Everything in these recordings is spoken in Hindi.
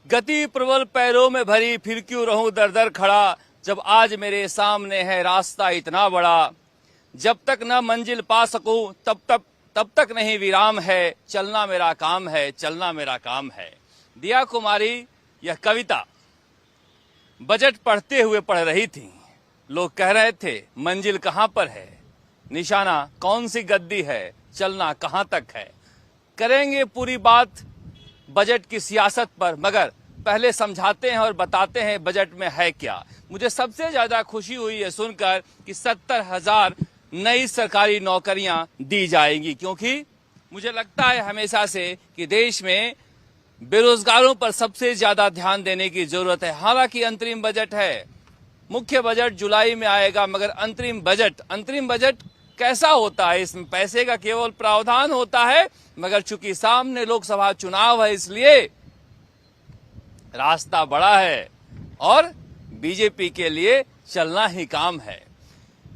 गति प्रबल पैरों में भरी, फिर क्यों रहूं दर दर खड़ा, जब आज मेरे सामने है रास्ता इतना बड़ा। जब तक न मंजिल पा सकूं तब तक नहीं विराम है, चलना मेरा काम है, चलना मेरा काम है। दिया कुमारी यह कविता बजट पढ़ते हुए पढ़ रही थी। लोग कह रहे थे मंजिल कहां पर है, निशाना कौन सी गद्दी है, चलना कहां तक है। करेंगे पूरी बात बजट की सियासत पर, मगर पहले समझाते हैं और बताते हैं बजट में है क्या। मुझे सबसे ज्यादा खुशी हुई है सुनकर कि 70,000 नई सरकारी नौकरियां दी जाएंगी, क्योंकि मुझे लगता है हमेशा से कि देश में बेरोजगारों पर सबसे ज्यादा ध्यान देने की जरूरत है। हालांकि अंतरिम बजट है, मुख्य बजट जुलाई में आएगा, मगर अंतरिम बजट कैसा होता है, इसमें पैसे का केवल प्रावधान होता है, मगर चूंकि सामने लोकसभा चुनाव है इसलिए रास्ता बड़ा है और बीजेपी के लिए चलना ही काम है।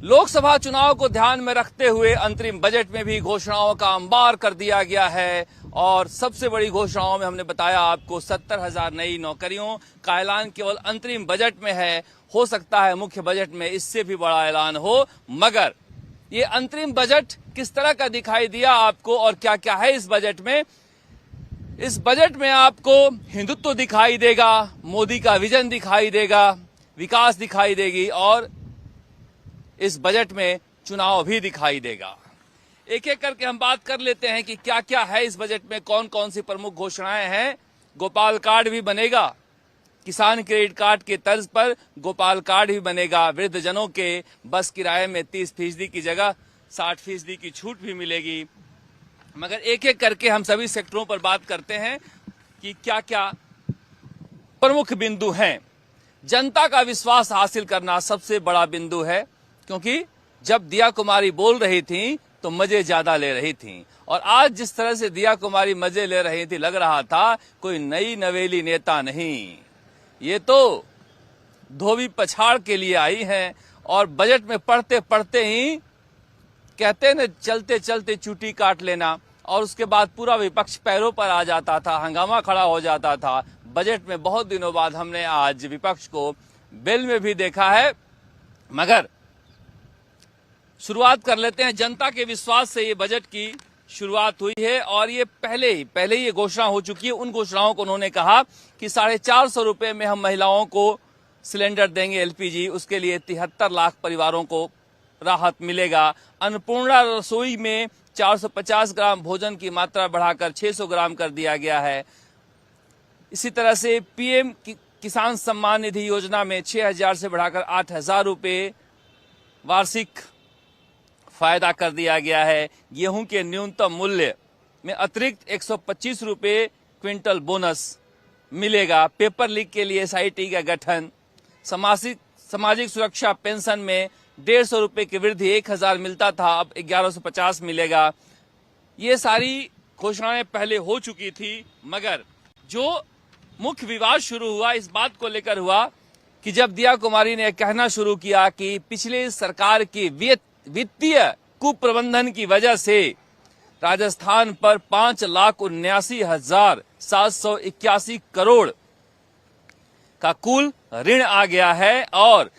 लोकसभा चुनाव को ध्यान में रखते हुए अंतरिम बजट में भी घोषणाओं का अंबार कर दिया गया है और सबसे बड़ी घोषणाओं में हमने बताया आपको 70,000 नई नौकरियों का ऐलान केवल अंतरिम बजट में है। हो सकता है मुख्य बजट में इससे भी बड़ा ऐलान हो, मगर ये अंतरिम बजट किस तरह का दिखाई दिया आपको और क्या क्या है इस बजट में। इस बजट में आपको हिंदुत्व दिखाई देगा, मोदी का विजन दिखाई देगा, विकास दिखाई देगी और इस बजट में चुनाव भी दिखाई देगा। एक एक करके हम बात कर लेते हैं कि क्या क्या है इस बजट में, कौन कौन सी प्रमुख घोषणाएं हैं। गोपाल कार्ड भी बनेगा, किसान क्रेडिट कार्ड के तर्ज पर गोपाल कार्ड भी बनेगा। वृद्धजनों के बस किराए में 30% की जगह 60% की छूट भी मिलेगी। मगर एक एक करके हम सभी सेक्टरों पर बात करते हैं कि क्या क्या प्रमुख बिंदु हैं। जनता का विश्वास हासिल करना सबसे बड़ा बिंदु है, क्योंकि जब दिया कुमारी बोल रही थी तो मजे ज्यादा ले रही थी और आज जिस तरह से दिया कुमारी मजे ले रही थी, लग रहा था कोई नई नवेली नेता नहीं, ये तो धोबी पछाड़ के लिए आई हैं। और बजट में पढ़ते पढ़ते ही कहते न चलते चलते चूटी काट लेना, और उसके बाद पूरा विपक्ष पैरों पर आ जाता था, हंगामा खड़ा हो जाता था। बजट में बहुत दिनों बाद हमने आज विपक्ष को बेल में भी देखा है। मगर शुरुआत कर लेते हैं, जनता के विश्वास से ये बजट की शुरुआत हुई है और ये पहले ही ये घोषणा हो चुकी है। उन घोषणाओं को उन्होंने कहा कि 450 रुपए में हम महिलाओं को सिलेंडर देंगे एलपीजी, उसके लिए 73 लाख परिवारों को राहत मिलेगा। अन्नपूर्णा रसोई में 450 ग्राम भोजन की मात्रा बढ़ाकर 600 ग्राम कर दिया गया है। इसी तरह से पीएम किसान सम्मान निधि योजना में 6,000 से बढ़ाकर 8,000 रुपए वार्षिक फायदा कर दिया गया है। गेहूं के न्यूनतम मूल्य में अतिरिक्त 125 रुपए क्विंटल बोनस मिलेगा। पेपर लीक के लिए एसआईटी का गठन। सामाजिक सुरक्षा पेंशन में 150 रुपए की वृद्धि, 1,000 मिलता था अब 1150 मिलेगा। ये सारी घोषणाएं पहले हो चुकी थी, मगर जो मुख्य विवाद शुरू हुआ इस बात को लेकर हुआ कि जब दिया कुमारी ने कहना शुरू किया कि पिछले सरकार की वित्तीय कुप्रबंधन की वजह से राजस्थान पर 5,79,781 करोड़ का कुल ऋण आ गया है और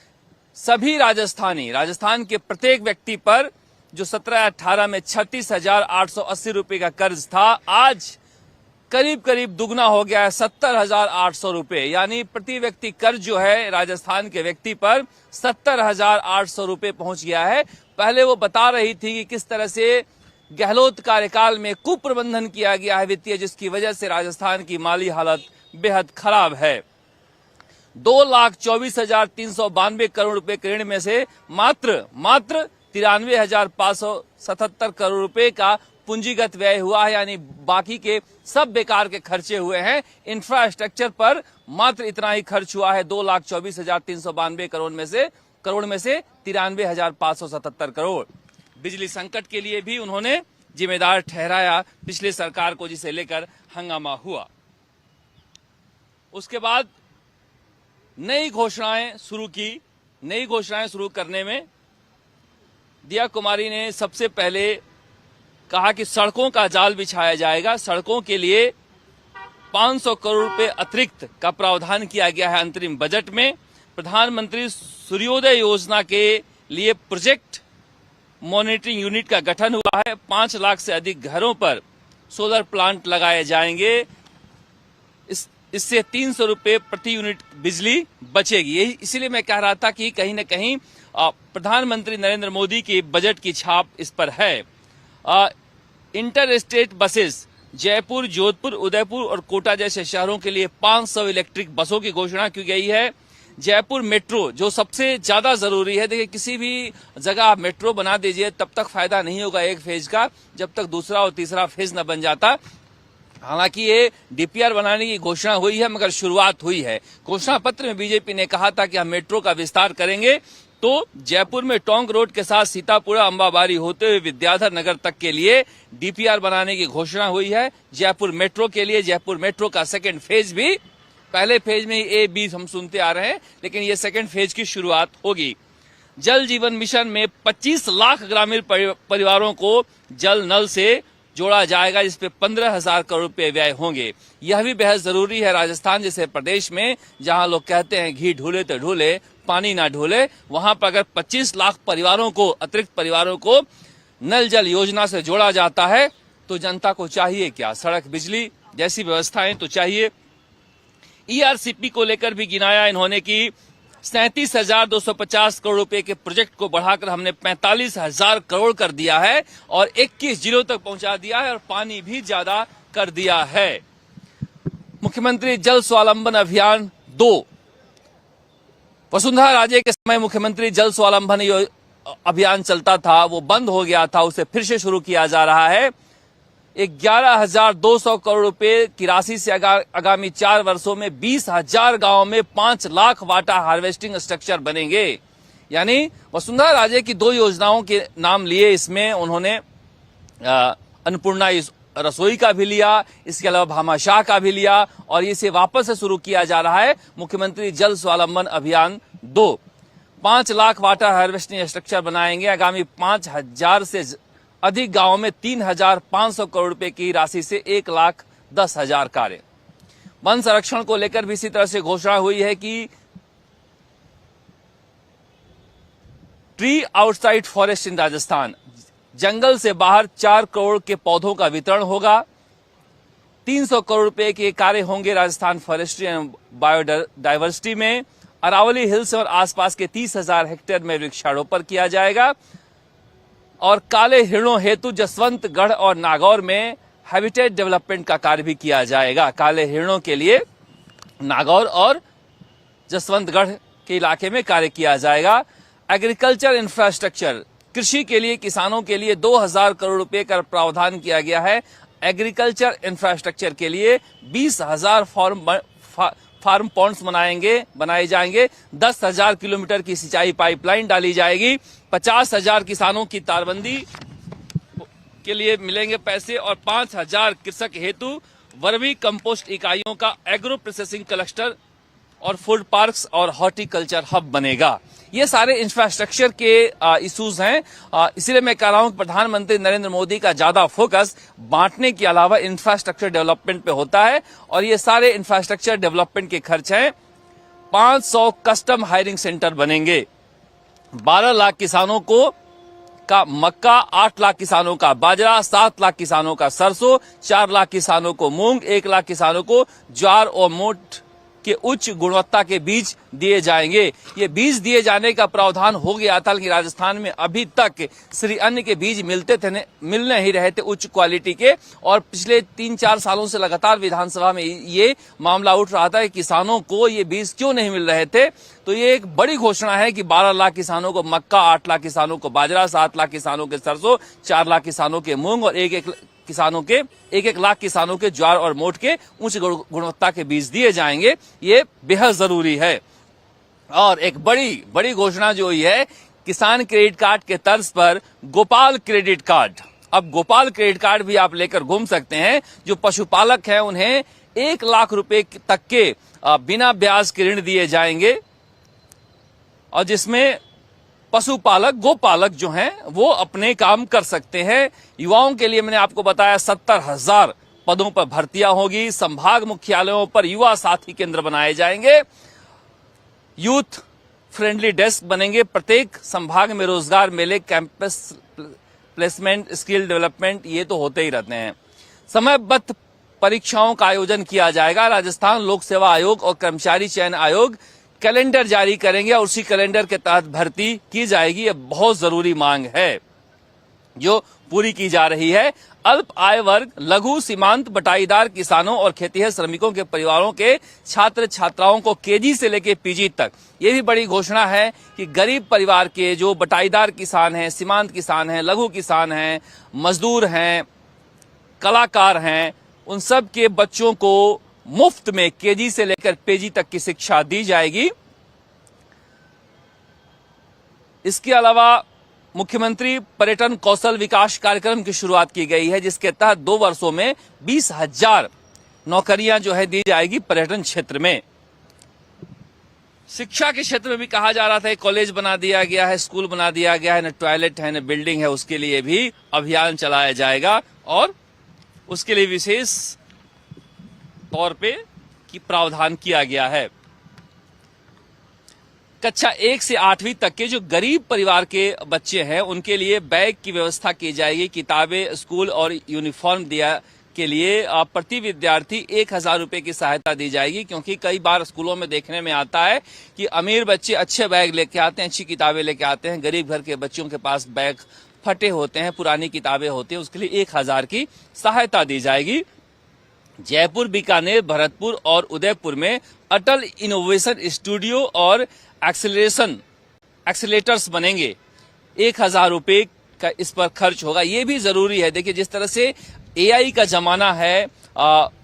सभी राजस्थान के प्रत्येक व्यक्ति पर जो 17-18 में 36,880 रुपए का कर्ज था, आज करीब दुगना हो गया है 70,800 रुपए। यानी प्रति व्यक्ति कर्ज जो है राजस्थान के व्यक्ति पर 70,800 रुपए पहुंच गया है। पहले वो बता रही थी कि किस तरह से गहलोत कार्यकाल में कुप्रबंधन किया गया है वित्तीय, जिसकी वजह से राजस्थान की माली हालत बेहद खराब है। 2,24,392 करोड़ रुपए के ऋण में से मात्र 93,577 करोड़ रुपए का पूंजीगत व्यय हुआ है, यानी बाकी के सब बेकार के खर्चे हुए हैं। इंफ्रास्ट्रक्चर पर मात्र इतना ही खर्च हुआ है, 2,24,392 करोड़ में से 93,577 करोड़। बिजली संकट के लिए भी उन्होंने जिम्मेदार ठहराया पिछली सरकार को, जिसे लेकर हंगामा हुआ। उसके बाद नई घोषणाएं शुरू करने में दिया कुमारी ने सबसे पहले कहा कि सड़कों का जाल बिछाया जाएगा। सड़कों के लिए 500 करोड़ रुपए अतिरिक्त का प्रावधान किया गया है अंतरिम बजट में। प्रधानमंत्री सूर्योदय योजना के लिए प्रोजेक्ट मॉनिटरिंग यूनिट का गठन हुआ है। 5 लाख से अधिक घरों पर सोलर प्लांट लगाए जाएंगे। इससे 300 रुपए प्रति यूनिट बिजली बचेगी। इसीलिए मैं कह रहा था कि कहीं न कहीं प्रधानमंत्री नरेंद्र मोदी की बजट की छाप इस पर है। Inter state buses Jaipur, Jodhpur, Udaipur और कोटा जैसे शहरों के लिए 500 इलेक्ट्रिक बसों की घोषणा की गई है। जयपुर मेट्रो जो सबसे ज्यादा जरूरी है। देखिए, किसी भी जगह आप मेट्रो बना दीजिए तब तक फायदा नहीं होगा एक फेज का, जब तक दूसरा और तीसरा फेज न बन जाता। हालांकि ये डीपीआर बनाने की घोषणा हुई है, मगर शुरुआत हुई है। घोषणा पत्र में बीजेपी ने कहा था कि हम मेट्रो का विस्तार करेंगे, तो जयपुर में टोंक रोड के साथ सीतापुरा, अंबाबारी होते हुए विद्याधर नगर तक के लिए डीपीआर बनाने की घोषणा हुई है। जयपुर मेट्रो के लिए जयपुर मेट्रो का सेकेंड फेज भी, पहले फेज में ए बी हम सुनते आ रहे हैं, लेकिन ये सेकेंड फेज की शुरुआत होगी। जल जीवन मिशन में 25 लाख ग्रामीण परिवारों को जल नल से जोड़ा जाएगा, जिस पे 15,000 करोड़ रुपए व्यय होंगे। यह भी बेहद जरूरी है। राजस्थान जैसे प्रदेश में जहां लोग कहते हैं घी ढूले तो ढूले पानी ना ढूले, वहां पर अगर 25 लाख परिवारों को, अतिरिक्त परिवारों को नल जल योजना से जोड़ा जाता है तो जनता को चाहिए क्या? सड़क, बिजली जैसी व्यवस्थाएं तो चाहिए। ईआरसीपी को लेकर भी गिनाया इन्होंने कि 37,250 करोड़ रुपए के प्रोजेक्ट को बढ़ाकर हमने 45,000 करोड़ कर दिया है और 21 जिलों तक पहुंचा दिया है और पानी भी ज्यादा कर दिया है। मुख्यमंत्री जल स्वावलंबन अभियान 2, वसुंधरा राजे के समय मुख्यमंत्री जल स्वावलंबन अभियान चलता था, वो बंद हो गया था, उसे फिर से शुरू किया जा रहा है। 11,200 करोड़ रुपए की राशि से आगामी 4 वर्षों में 20,000 गांवों में 5 लाख वाटर हार्वेस्टिंग स्ट्रक्चर बनेंगे। यानी वसुंधरा राजे की 2 योजनाओं के नाम लिए इसमें उन्होंने अन्नपूर्णा रसोई का भी लिया, इसके अलावा भामाशाह का भी लिया और इसे वापस से शुरू किया जा रहा है मुख्यमंत्री जल स्वावलंबन अभियान 2। 5 लाख वाटर हार्वेस्टिंग स्ट्रक्चर बनाएंगे। आगामी 5,000 से अधिक गांवों में 3,500 करोड़ रुपए की राशि से 1,10,000 कार्य। वन संरक्षण को लेकर भी इसी तरह से घोषणा हुई है कि tree outside forest in Rajasthan, जंगल से बाहर 4 करोड़ के पौधों का वितरण होगा। 300 करोड़ रुपए के कार्य होंगे राजस्थान फॉरेस्ट्री एंड बायोडायवर्सिटी में। अरावली हिल्स और आसपास के 30,000 हेक्टेयर में वृक्षारोपण किया जाएगा और काले हिरणों हेतु जसवंतगढ़ और नागौर में हैबिटेट डेवलपमेंट का कार्य भी किया जाएगा। काले हिरणों के लिए नागौर और जसवंतगढ़ के इलाके में कार्य किया जाएगा। एग्रीकल्चर इंफ्रास्ट्रक्चर, कृषि के लिए, किसानों के लिए 2,000 करोड़ रुपए का प्रावधान किया गया है। एग्रीकल्चर इंफ्रास्ट्रक्चर के लिए 20,000 फार्म पॉन्ड्स बनाए जाएंगे। 10,000 किलोमीटर की सिंचाई पाइपलाइन डाली जाएगी। 50,000 किसानों की तारबंदी के लिए मिलेंगे पैसे और 5,000 कृषक हेतु वर्मी कंपोस्ट इकाइयों का एग्रो प्रोसेसिंग क्लस्टर और फूड पार्क्स और हॉर्टिकल्चर हब बनेगा। ये सारे इंफ्रास्ट्रक्चर के इश्यूज हैं। इसीलिए मैं कह रहा हूं कि प्रधानमंत्री नरेंद्र मोदी का ज्यादा फोकस बांटने के अलावा इंफ्रास्ट्रक्चर डेवलपमेंट पे होता है और ये सारे इंफ्रास्ट्रक्चर डेवलपमेंट के खर्च हैं। 500 कस्टम हायरिंग सेंटर बनेंगे। 12 लाख किसानों का मक्का, 8 लाख किसानों का बाजरा, 7 लाख किसानों का सरसों, 4 लाख किसानों को मूंग, 1 लाख किसानों को ज्वार और मोठ के उच्च गुणवत्ता के बीज दिए जाएंगे। ये बीज दिए जाने का प्रावधान हो गया था, लेकिन राजस्थान में अभी तक श्री अन्न के बीज मिल नहीं रहे थे उच्च क्वालिटी के और पिछले 3-4 सालों से लगातार विधानसभा में ये मामला उठ रहा था कि किसानों को ये बीज क्यों नहीं मिल रहे थे। तो ये एक बड़ी घोषणा है कि 12 लाख किसानों को मक्का, 8 लाख किसानों को बाजरा, 7 लाख किसानों के सरसों, 4 लाख किसानों के मूंग और 1 लाख किसानों के ज्वार और मोठ के उच्च गुणवत्ता के बीज दिए जाएंगे। ये बेहद जरूरी है। और एक बड़ी घोषणा जो हुई है, किसान क्रेडिट कार्ड के तर्ज पर गोपाल क्रेडिट कार्ड। अब गोपाल क्रेडिट कार्ड भी आप लेकर घूम सकते हैं। जो पशुपालक हैं उन्हें 1 लाख रुपए तक के बिना ब्याज के ऋण दिए जाएंगे और जिसमें पशुपालक, गोपालक जो हैं वो अपने काम कर सकते हैं। युवाओं के लिए मैंने आपको बताया 70,000 पदों पर भर्तियां होगी। संभाग मुख्यालयों पर युवा साथी केंद्र बनाए जाएंगे। यूथ फ्रेंडली डेस्क बनेंगे। प्रत्येक संभाग में रोजगार मेले, कैंपस प्लेसमेंट, स्किल डेवलपमेंट, ये तो होते ही रहते हैं। समयबद्ध परीक्षाओं का आयोजन किया जाएगा। राजस्थान लोक सेवा आयोग और कर्मचारी चयन आयोग कैलेंडर जारी करेंगे और उसी कैलेंडर के तहत भर्ती की जाएगी। यह बहुत जरूरी मांग है जो पूरी की जा रही है। अल्प आय वर्ग, लघु, सीमांत, बटाईदार किसानों और खेतीहर श्रमिकों के परिवारों के छात्र छात्राओं को केजी से लेकर पीजी तक, ये भी बड़ी घोषणा है कि गरीब परिवार के जो बटाईदार किसान हैं, सीमांत किसान हैं, लघु किसान हैं, मजदूर हैं, कलाकार हैं, उन सब के बच्चों को मुफ्त में केजी से लेकर पीजी तक की शिक्षा दी जाएगी। इसके अलावा मुख्यमंत्री पर्यटन कौशल विकास कार्यक्रम की शुरुआत की गई है, जिसके तहत 2 वर्षों में 20,000 नौकरियां जो है दी जाएगी पर्यटन क्षेत्र में। शिक्षा के क्षेत्र में भी कहा जा रहा था कॉलेज बना दिया गया है, स्कूल बना दिया गया है, न टॉयलेट है न बिल्डिंग है, उसके लिए भी अभियान चलाया जाएगा और उसके लिए विशेष तौर पे की प्रावधान किया गया है। कक्षा 1 से 8वीं तक के जो गरीब परिवार के बच्चे हैं उनके लिए बैग की व्यवस्था की जाएगी। किताबें, स्कूल और यूनिफॉर्म दिया के लिए प्रति विद्यार्थी 1,000 रुपए की सहायता दी जाएगी, क्योंकि कई बार स्कूलों में देखने में आता है कि अमीर बच्चे अच्छे बैग लेके आते हैं, अच्छी किताबें लेके आते हैं, गरीब घर के बच्चों के पास बैग फटे होते हैं, पुरानी किताबें होती हैं, उसके लिए 1,000 की सहायता दी जाएगी। जयपुर, बीकानेर, भरतपुर और उदयपुर में अटल इनोवेशन स्टूडियो और एक्सेलेटर्स बनेंगे। 1,000 रुपए का इस पर खर्च होगा। ये भी जरूरी है। देखिए, जिस तरह से एआई का जमाना है,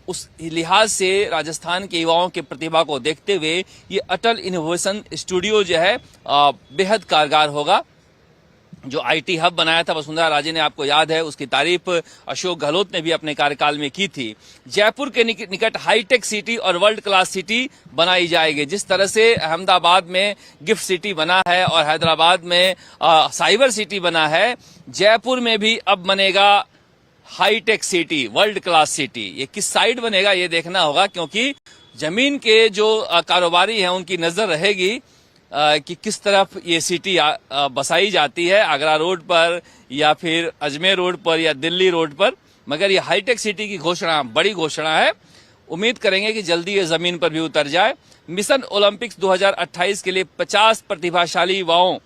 उस लिहाज से राजस्थान के युवाओं की प्रतिभा को देखते हुए ये अटल इनोवेशन स्टूडियो जो है बेहद कारगर होगा। जो आईटी हब बनाया था वसुंधरा राजे ने, आपको याद है, उसकी तारीफ अशोक गहलोत ने भी अपने कार्यकाल में की थी। जयपुर के निकट हाईटेक सिटी और वर्ल्ड क्लास सिटी बनाई जाएगी। जिस तरह से अहमदाबाद में गिफ्ट सिटी बना है और हैदराबाद में साइबर सिटी बना है, जयपुर में भी अब बनेगा hitech city, world class city. ये किस साइड बनेगा ये देखना होगा, क्योंकि जमीन के जो कारोबारी हैं उनकी नजर रहेगी कि किस तरफ ये सिटी बसाई जाती है, आगरा रोड पर या फिर अजमेर रोड पर या दिल्ली रोड पर। मगर ये हाईटेक सिटी की घोषणा बड़ी घोषणा है। उम्मीद करेंगे कि जल्दी ये जमीन पर भी उतर जाए। मिशन ओलंपिक्स 2028 के लिए 50 प्रतिभाशाली युवाओं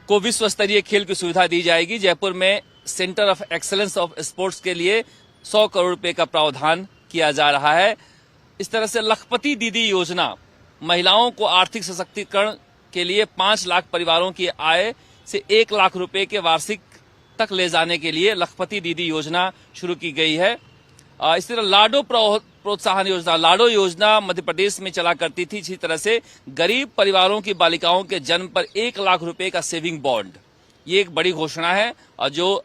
को विश्व स्तरीय खेल की सुविधा दी जाएगी। जयपुर में centre of excellence of sports के लिए 100 करोड़ रुपए का प्रावधान किया जा रहा है। इस तरह से लखपति दीदी योजना महिलाओं को आर्थिक सशक्तिकरण के लिए 5 लाख परिवारों की आय से 1 लाख रुपए के वार्षिक तक ले जाने के लिए लखपति दीदी योजना शुरू की गई है। इस तरह लाडो प्रोत्साहन योजना, लाडो योजना मध्य प्रदेश में चला करती थी। इसी तरह से गरीब परिवारों की बालिकाओं के जन्म पर 1 लाख रुपए का सेविंग बॉन्ड, ये एक बड़ी घोषणा है। और जो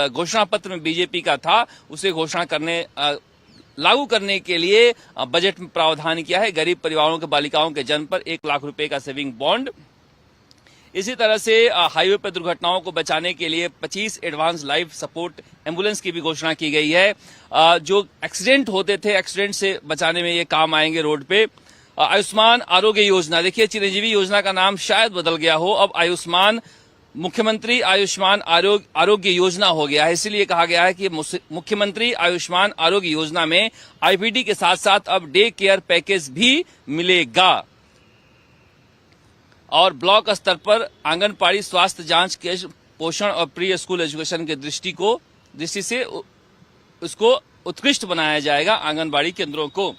घोषणा पत्र में बीजेपी का था उसे घोषणा करने लागू करने के लिए बजट में प्रावधान किया है। गरीब परिवारों के बालिकाओं के जन्म पर 1 लाख रुपए का सेविंग बॉन्ड। इसी तरह से हाईवे पर दुर्घटनाओं को बचाने के लिए 25 एडवांस लाइफ सपोर्ट एम्बुलेंस की भी घोषणा की गई है। जो एक्सीडेंट होते थे, एक्सीडेंट से बचाने में ये काम आएंगे रोड पे। आयुष्मान आरोग्य योजना, देखिए चिरंजीवी योजना का नाम शायद बदल गया हो, अब आयुष्मान मुख्यमंत्री आयुष्मान आरोग्य योजना हो गया है। इसीलिए कहा गया है कि मुख्यमंत्री आयुष्मान आरोग्य योजना में आईपीडी के साथ साथ अब डे केयर पैकेज भी मिलेगा। और ब्लॉक स्तर पर आंगनबाड़ी स्वास्थ्य जांच के पोषण और प्री स्कूल एजुकेशन के दृष्टि से उसको उत्कृष्ट बनाया जाएगा आंगनबाड़ी केंद्रों को।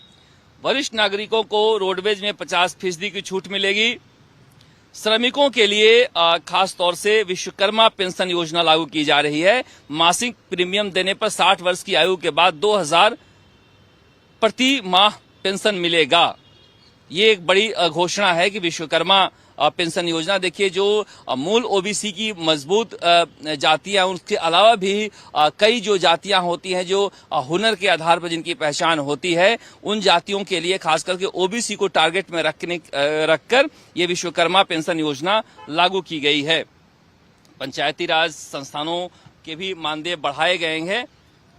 वरिष्ठ नागरिकों को रोडवेज में 50% की छूट मिलेगी। श्रमिकों के लिए खास तौर से विश्वकर्मा पेंशन योजना लागू की जा रही है। मासिक प्रीमियम देने पर 60 वर्ष की आयु के बाद 2,000 प्रति माह पेंशन मिलेगा। ये एक बड़ी घोषणा है कि विश्वकर्मा पेंशन योजना, देखिए जो मूल ओबीसी की मजबूत जातियां, उसके अलावा भी कई जो जातियां होती हैं जो हुनर के आधार पर जिनकी पहचान होती है, उन जातियों के लिए खास करके ओबीसी को टारगेट में रखकर ये विश्वकर्मा पेंशन योजना लागू की गई है। पंचायती राज संस्थानों के भी मानदेय बढ़ाए गए हैं।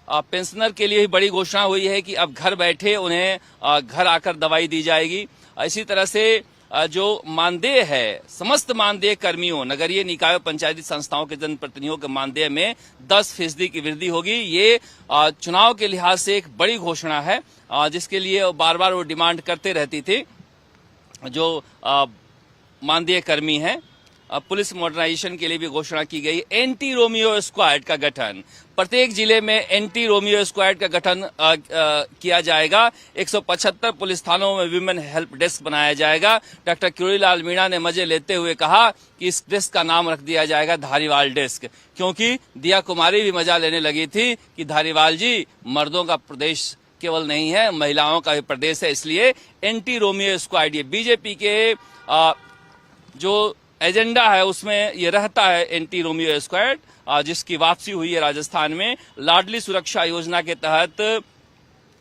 पेंशनर के लिए भी बड़ी घोषणा हुई है कि अब घर बैठे उन्हें घर आकर दवाई दी जाएगी। इसी तरह से जो मानदेय है, समस्त मानदेय कर्मियों, नगरीय निकायों, पंचायती संस्थाओं के जनप्रतिनिधियों के मानदेय में 10% की वृद्धि होगी। ये चुनाव के लिहाज से एक बड़ी घोषणा है, जिसके लिए बार बार वो डिमांड करते रहती थी जो मानदेय कर्मी हैं। पुलिस मॉडर्नाइजेशन के लिए भी घोषणा की गई। एंटी रोमियो स्क्वाड का गठन, प्रत्येक जिले में एंटी रोमियो स्क्वाड का गठन किया जाएगा। 175 पुलिस थानों में विमेन हेल्प डेस्क बनाया जाएगा। डॉक्टर किरोड़ीलाल मीणा ने मजे लेते हुए कहा कि इस डेस्क का नाम रख दिया जाएगा धारीवाल डेस्क, क्योंकि दिया कुमारी भी मजा लेने लगी थी कि धारीवाल जी मर्दों का प्रदेश केवल नहीं है, महिलाओं का भी प्रदेश है। इसलिए एंटी रोमियो स्क्वाड, ये बीजेपी के जो एजेंडा है उसमें ये रहता है एंटी रोमियो स्क्वाड, जिसकी वापसी हुई है राजस्थान में। लाडली सुरक्षा योजना के तहत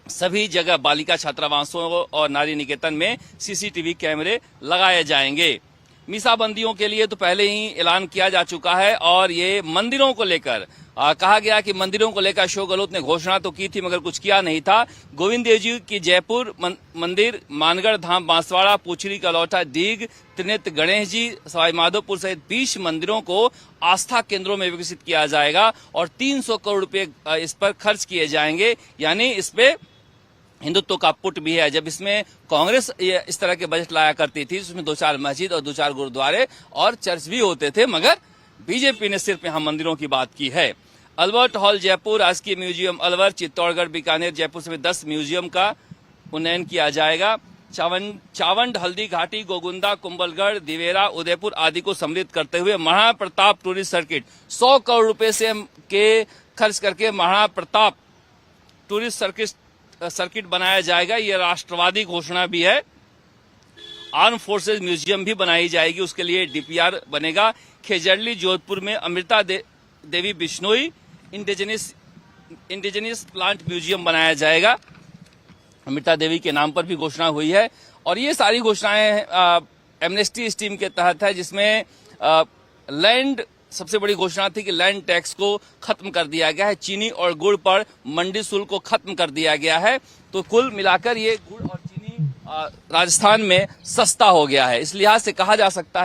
सभी जगह बालिका छात्रावासों और नारी निकेतन में सीसीटीवी कैमरे लगाए जाएंगे। मीसाबंदियों के लिए तो पहले ही ऐलान किया जा चुका है, और ये मंदिरों को लेकर कहा गया कि मंदिरों को लेकर अशोक गहलोत ने घोषणा तो की थी मगर कुछ किया नहीं था। गोविंद देव जी की जयपुर मंदिर, मानगढ़ धाम, बांसवाड़ा, पुछरी, कलौटा, डीग, त्रिनेत्र गणेश जी, सवाई माधोपुर सहित 20 मंदिरों को आस्था केंद्रों में विकसित किया जाएगा और 300 करोड़ रुपए इस पर खर्च किए जाएंगे। यानी इस पे हिंदुत्व का पुट भी है। जब इसमें कांग्रेस इस तरह के बजट लाया करती थी, उसमें 2-4 मस्जिद और 2-4 गुरुद्वारे और चर्च भी होते थे, मगर बीजेपी ने सिर्फ यहां मंदिरों की बात की है। अल्बर्ट हॉल जयपुर, राजकीय म्यूजियम अलवर, चित्तौड़गढ़, बीकानेर, जयपुर समेत 10 म्यूजियम का उन्नयन किया जाएगा। चावंड, हल्दी घाटी, गोगुंदा, कुंभलगढ़, दिवेरा, उदयपुर आदि को सम्मिलित करते हुए महाराणा प्रताप टूरिस्ट सर्किट 100 करोड़ रुपए से के खर्च करके महाराणा प्रताप टूरिस्ट सर्किट बनाया जाएगा। यह राष्ट्रवादी घोषणा भी है। आर्म फोर्सेज म्यूजियम भी बनाई जाएगी, उसके लिए डीपीआर बनेगा। खेजड़ली, जोधपुर में Amrita Devi Bishnoi indigenous plant museum बनाया जाएगा। अमृता देवी के नाम पर भी घोषणा हुई है। और ये सारी घोषणाएं एमनेस्टी स्कीम के तहत है, जिसमें लैंड, सबसे बड़ी घोषणा थी कि लैंड टैक्स को खत्म कर दिया गया है। चीनी और गुड़ पर मंडी शुल्क को खत्म कर दिया गया है। तो कुल मिलाकर ये गुड़ और चीनी राजस्थान में सस्ता हो गया है। इस लिहाज से कहा जा सकता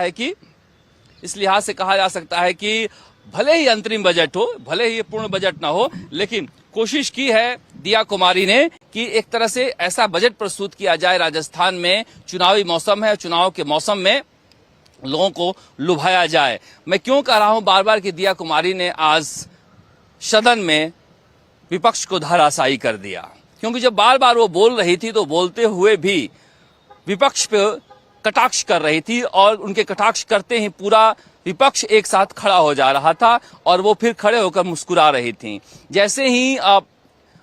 है कि भले ही अंतरिम बजट हो, भले ही ये पूर्ण बजट ना हो, लेकिन कोशिश की है दिया कुमारी ने कि एक तरह से ऐसा बजट प्रस्तुत किया जाए राजस्थान में। चुनावी मौसम है, चुनाव के मौसम में लोगों को लुभाया जाए। मैं क्यों कह रहा हूं बार बार कि दिया कुमारी ने आज सदन में विपक्ष को धराशायी कर दिया, क्योंकि जब बार बार वो बोल रही थी तो बोलते हुए भी विपक्ष पे कटाक्ष कर रही थी, और उनके कटाक्ष करते ही पूरा विपक्ष एक साथ खड़ा हो जा रहा था और वो फिर खड़े होकर मुस्कुरा रही थी। जैसे ही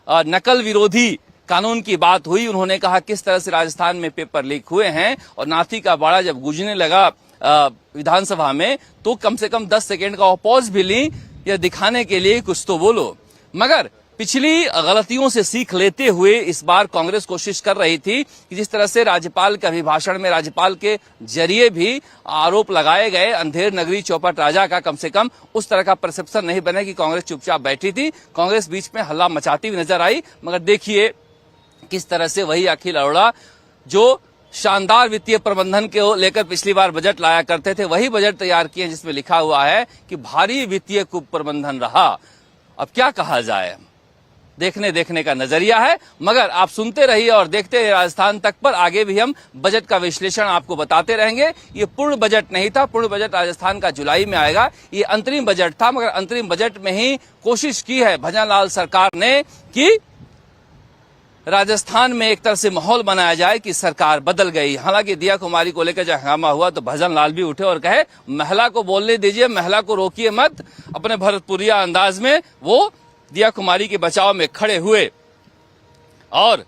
नकल विरोधी कानून की बात हुई, उन्होंने कहा किस तरह से राजस्थान में पेपर लीक हुए हैं, और नाथी का बाड़ा जब गूंजने लगा विधानसभा में, तो कम से कम 10 सेकेंड का पॉज भी ली, यह दिखाने के लिए कुछ तो बोलो। मगर पिछली गलतियों से सीख लेते हुए इस बार कांग्रेस कोशिश कर रही थी कि जिस तरह से राज्यपाल के अभिभाषण में राज्यपाल के जरिए भी आरोप लगाए गए अंधेर नगरी चौपट राजा का, कम से कम उस तरह का परसेप्शन नहीं बने कि कांग्रेस चुपचाप बैठी थी। कांग्रेस बीच में हल्ला मचाती हुई नजर आई, मगर देखिए किस तरह से वही अखिल अरोड़ा जो शानदार वित्तीय प्रबंधन के लेकर पिछली बार बजट लाया करते थे, वही बजट तैयार किए जिसमें लिखा हुआ है कि भारी वित्तीय कुप्रबंधन रहा। अब क्या कहा जाए, देखने का नजरिया है। मगर आप सुनते रहिए और देखते रहिए राजस्थान तक पर। आगे भी हम बजट का विश्लेषण आपको बताते रहेंगे। ये पूर्ण बजट नहीं था, पूर्ण बजट राजस्थान का जुलाई में आएगा। ये अंतरिम बजट था, मगर अंतरिम बजट में ही कोशिश की है भजनलाल सरकार ने कि राजस्थान में एक तरह से माहौल बनाया जाए कि सरकार बदल गई। हालांकि दिया कुमारी को लेकर जब हंगामा हुआ तो भजनलाल भी उठे और कहे महिला को बोलने दीजिए, महिला को रोकिए मत। अपने भरतपुरिया अंदाज में वो दिया कुमारी के बचाव में खड़े हुए और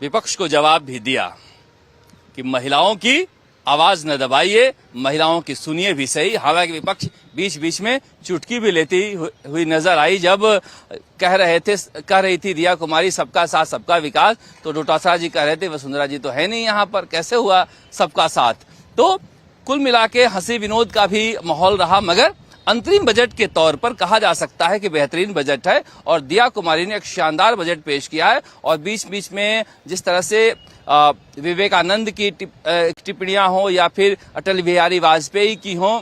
विपक्ष को जवाब भी दिया कि महिलाओं की आवाज न दबाइए, महिलाओं की सुनिए भी सही। हालांकि विपक्ष बीच बीच में चुटकी भी लेती हुई नजर आई जब कह रही थी दिया कुमारी सबका साथ सबका विकास, तो डोटासरा जी कह रहे थे वसुंधरा जी तो है नहीं यहाँ पर, कैसे हुआ सबका साथ। तो कुल मिला के हंसी विनोद का भी माहौल रहा, मगर अंतरिम बजट के तौर पर कहा जा सकता है कि बेहतरीन बजट है और दिया कुमारी ने एक शानदार बजट पेश किया है। और बीच बीच में जिस तरह से विवेकानंद की टिप्पणियां हो या फिर अटल बिहारी वाजपेयी की हो,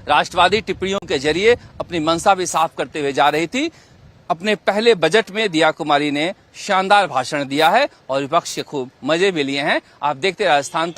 राष्ट्रवादी टिप्पणियों के जरिए अपनी मंशा भी साफ करते हुए जा रही थी। अपने पहले बजट में दिया कुमारी ने शानदार भाषण दिया है और विपक्ष के खूब मजे भी लिए हैं। आप देखते राजस्थान तक।